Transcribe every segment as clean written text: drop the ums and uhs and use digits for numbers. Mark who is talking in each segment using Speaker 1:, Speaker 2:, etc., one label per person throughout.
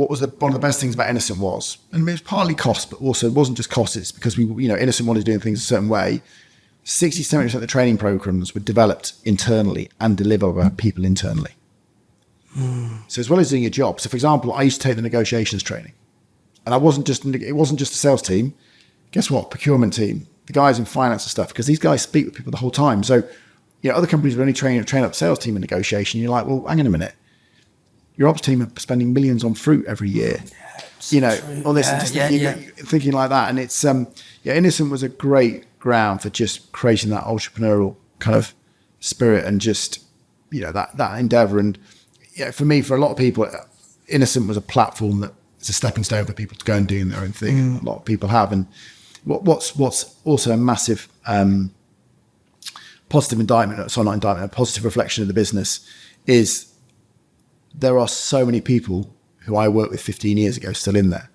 Speaker 1: one of the best things about Innocent was, and it was partly cost, but also it wasn't just cost, it's because Innocent wanted to do things a certain way. 60-70% of the training programs were developed internally and delivered by people internally. So as well as doing your job, so for example, I used to take the negotiations training, and it wasn't just a sales team. Guess what? Procurement team, the guys in finance and stuff, because these guys speak with people the whole time. So, other companies will only train up sales team in negotiation. You're like, well, hang on a minute. Your ops team are spending millions on fruit every year. All this, thinking like that. And it's, Innocent was a great ground for just creating that entrepreneurial kind of spirit and just, that endeavor. And for me, for a lot of people, Innocent was a platform that it's a stepping stone for people to go and do their own thing. A lot of people have. And what's also a massive positive a positive reflection of the business is there are so many people who I worked with 15 years ago still in there.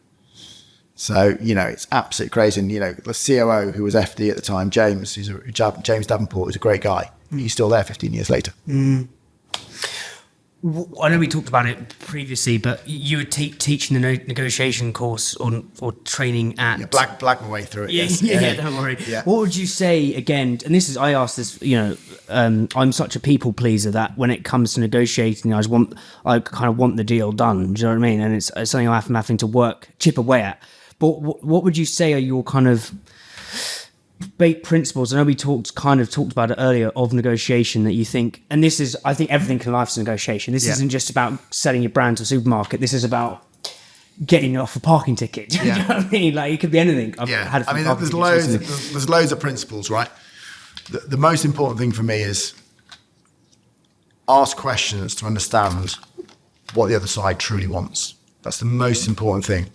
Speaker 1: So, it's absolutely crazy. And, the COO who was FD at the time, James Davenport, who's a great guy. He's still there 15 years later.
Speaker 2: I know we talked about it previously, but you were teaching the negotiation course or training at...
Speaker 1: black my way through it.
Speaker 2: Yeah, don't worry. Yeah. What would you say, again, and I asked this, I'm such a people pleaser that when it comes to negotiating, I kind of want the deal done, do you know what I mean? And it's something I'm having to chip away at. But what would you say are your kind of baked principles? I know we talked about it earlier of negotiation that you think, and I think everything in life is negotiation. This isn't just about selling your brand to a supermarket. This is about getting off a parking ticket. Do you know what I mean? Like, it could be anything.
Speaker 1: There's loads of principles, right? The most important thing for me is ask questions to understand what the other side truly wants. That's the most important thing.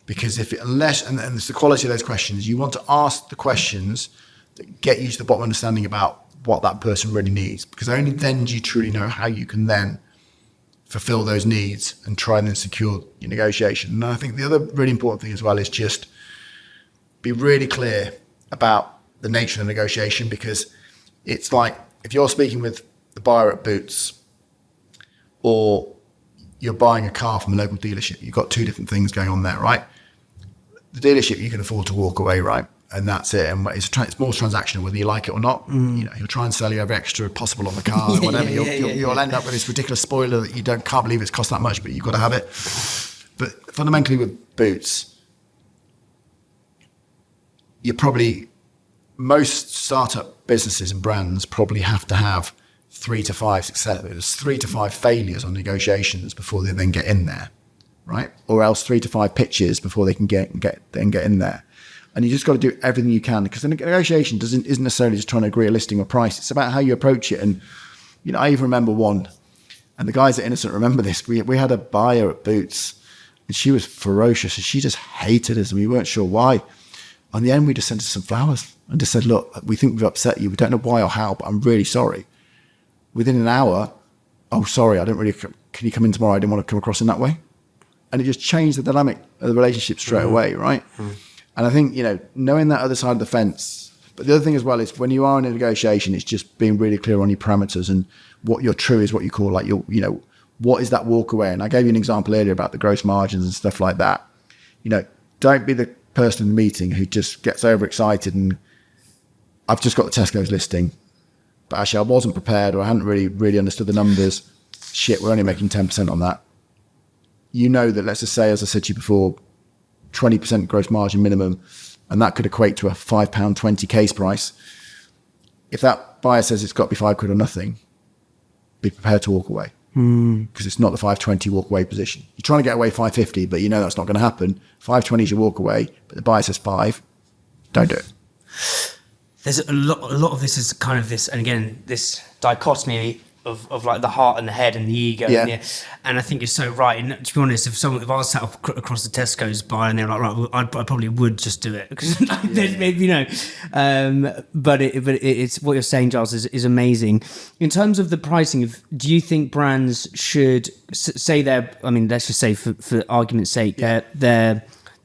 Speaker 1: Because and it's the quality of those questions, you want to ask the questions that get you to the bottom understanding about what that person really needs. Because only then do you truly know how you can then fulfill those needs and try and then secure your negotiation. And I think the other really important thing as well is just be really clear about the nature of the negotiation, because it's like if you're speaking with the buyer at Boots or you're buying a car from a local dealership, you've got two different things going on there, right? The dealership, you can afford to walk away, right? And that's it. And it's more transactional, whether you like it or not. He'll try and sell you every extra possible on the car or whatever. You'll end up with this ridiculous spoiler that you can't believe it's cost that much, but you've got to have it. But fundamentally with Boots, most startup businesses and brands probably have to have 3 to 5 successes, 3 to 5 failures on negotiations before they then get in there, right? Or else 3 to 5 pitches before they can get in there. And you just got to do everything you can, because the negotiation isn't necessarily just trying to agree a listing or price. It's about how you approach it. And I even remember one, and the guys at Innocent remember this. We had a buyer at Boots, and she was ferocious, and she just hated us, and we weren't sure why. On the end, we just sent her some flowers and just said, "Look, we think we've upset you. We don't know why or how, but I'm really sorry." Within an hour, "Oh, sorry, can you come in tomorrow? I didn't want to come across in that way." And it just changed the dynamic of the relationship straight away, right? And I think, knowing that other side of the fence. But the other thing as well is when you are in a negotiation, it's just being really clear on your parameters and what your true is, what you call like what is that walk away? And I gave you an example earlier about the gross margins and stuff like that. Don't be the person in the meeting who just gets overexcited and I've just got the Tesco's listing, but actually I wasn't prepared or I hadn't really understood the numbers. Shit, we're only making 10% on that. That, let's just say, as I said to you before, 20% gross margin minimum, and that could equate to a £5.20 case price. If that buyer says it's got to be £5 or nothing, be prepared to walk away, because it's not the 520 walk away position. You're trying to get away 550, but that's not going to happen. 520 is your walk away, but the buyer says 5. Don't do it.
Speaker 2: There's a lot of this is kind of this, and again, this dichotomy of like the heart and the head and the ego.
Speaker 1: Yeah.
Speaker 2: And I think you're so right. And to be honest, if I was sat across the Tesco's bar and they're like, right, well, I probably would just do it because but it's what you're saying, Giles, is amazing. In terms of the pricing, do you think brands should say let's just say for argument's sake, the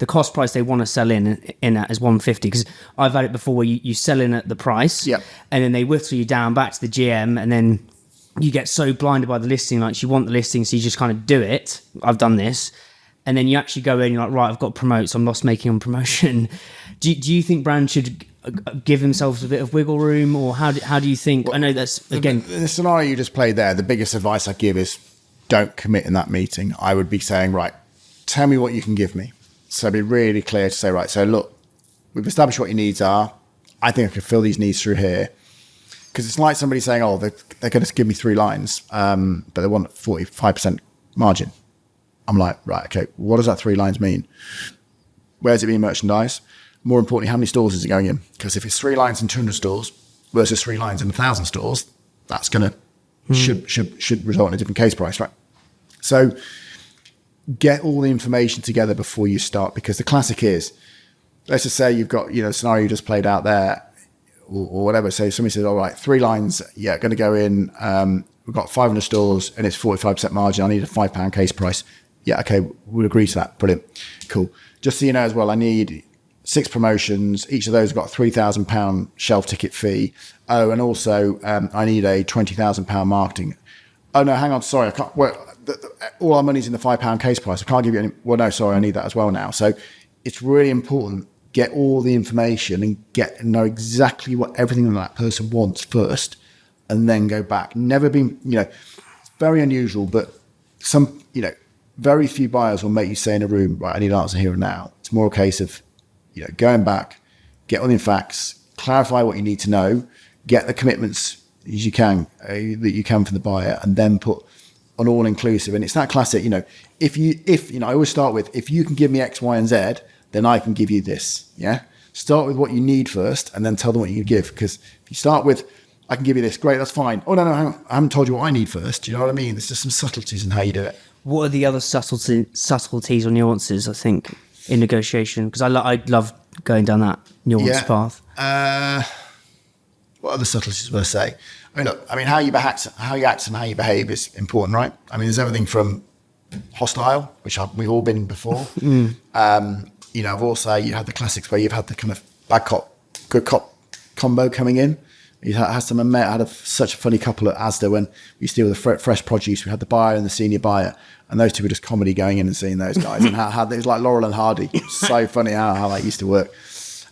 Speaker 2: cost price they want to sell in at is 150, because I've had it before where you sell in at the price, and then they whittle you down back to the GM, and then you get so blinded by the listing, like you want the listing, so you just kind of do it. I've done this, and then you actually go in, you're like, right, I've got to promote, so I'm loss making on promotion. Do you think brands should give themselves a bit of wiggle room, or how do you think? I know that's, again...
Speaker 3: The scenario you just played there, the biggest advice I give is don't commit in that meeting. I would be saying, right, tell me what you can give me. So be really clear to say, right, so look, we've established what your needs are. I think I can fill these needs through here. Because it's like somebody saying, oh, they're going to give me 3 lines, but they want 45% margin. I'm like, right, okay, what does that 3 lines mean? Where's it being merchandised? More importantly, how many stores is it going in? Because if it's 3 lines in 200 stores versus 3 lines in 1,000 stores, that's going to, should result in a different case price, right? So get all the information together before you start, because the classic is, let's just say you've got, you know, scenario you just played out there, or whatever. So somebody says, all right, 3 lines, yeah, going to go in. We've got 500 stores and it's 45% margin. I need a £5 case price. Yeah, okay, we'll agree to that. Brilliant. Cool. Just so you know as well, I need 6 promotions. Each of those have got a £3,000 shelf ticket fee. Oh, and also I need a £20,000 marketing. Oh, no, hang on. Sorry, I can't. Well, all our money's in the £5 case price. I can't give you any. Well, no, sorry, I need that as well now. So it's really important. Get all the information and know exactly what everything that person wants first, and then go back. Never been, you know, it's very unusual, but some, you know, very few buyers will make you say in a room, right, I need an answer here and now. It's more a case of, you know, going back, get all the facts, clarify what you need to know, get the commitments as you can, that you can from the buyer, and then put an all-inclusive. And it's that classic, you know, if you know, I always start with, if you can give me X, Y, and Z, then I can give you this. Yeah. Start with what you need first, and then tell them what you can give. Because if you start with, I can give you this, great, that's fine. Oh, no, hang on. I haven't told you what I need first. Do you know what I mean? There's just some subtleties in how you do it.
Speaker 2: What are the other subtleties or nuances, I think, in negotiation? Because I love going down that nuanced path.
Speaker 1: What other subtleties would I say? I mean, look, how you act and how you behave is important, right? I mean, there's everything from hostile, which we've all been before. You know, I've also, you had the classics where you've had the kind of bad cop, good cop combo coming in. You had some, I had such a funny couple at Asda when we used to deal with the fresh produce. We had the buyer and the senior buyer, and those two were just comedy going in and seeing those guys. And how it was like Laurel and Hardy. So funny how that used to work.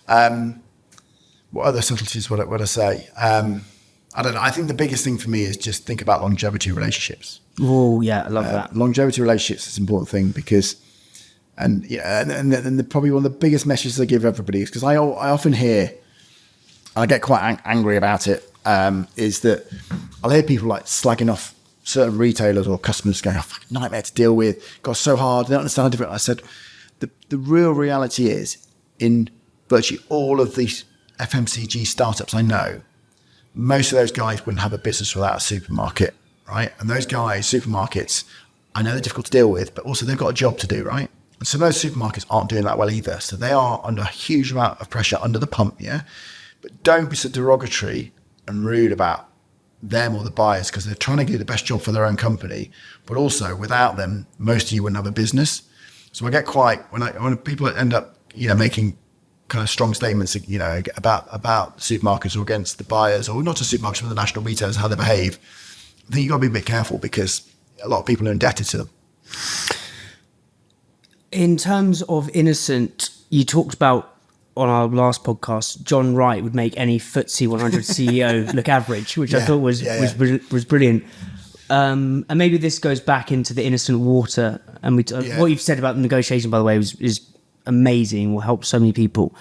Speaker 1: What other subtleties would I say? I don't know. I think the biggest thing for me is just think about longevity relationships.
Speaker 2: Oh, yeah, I love that.
Speaker 1: Longevity relationships is an important thing because, and probably one of the biggest messages I give everybody is because I often hear, and I get quite angry about it, is that I'll hear people like slagging off certain retailers or customers going, oh, fucking nightmare to deal with, got so hard, they don't understand how different. I said, the real reality is in virtually all of these FMCG startups I know, most of those guys wouldn't have a business without a supermarket, right? And those guys, supermarkets, I know they're difficult to deal with, but also they've got a job to do, right? And so those supermarkets aren't doing that well either. So they are under a huge amount of pressure under the pump, yeah? But don't be so derogatory and rude about them or the buyers because they're trying to do the best job for their own company. But also, without them, most of you wouldn't have a business. So I get quite, when people end up, you know, making kind of strong statements, you know, about supermarkets or against the buyers, or not just supermarkets, but the national retailers, how they behave, I think you've got to be a bit careful because a lot of people are indebted to them.
Speaker 2: In terms of Innocent, you talked about on our last podcast, John Wright would make any FTSE 100 CEO look average, which I thought was brilliant. And maybe this goes back into the Innocent water. And what you've said about the negotiation, by the way, is amazing. Will help so many people.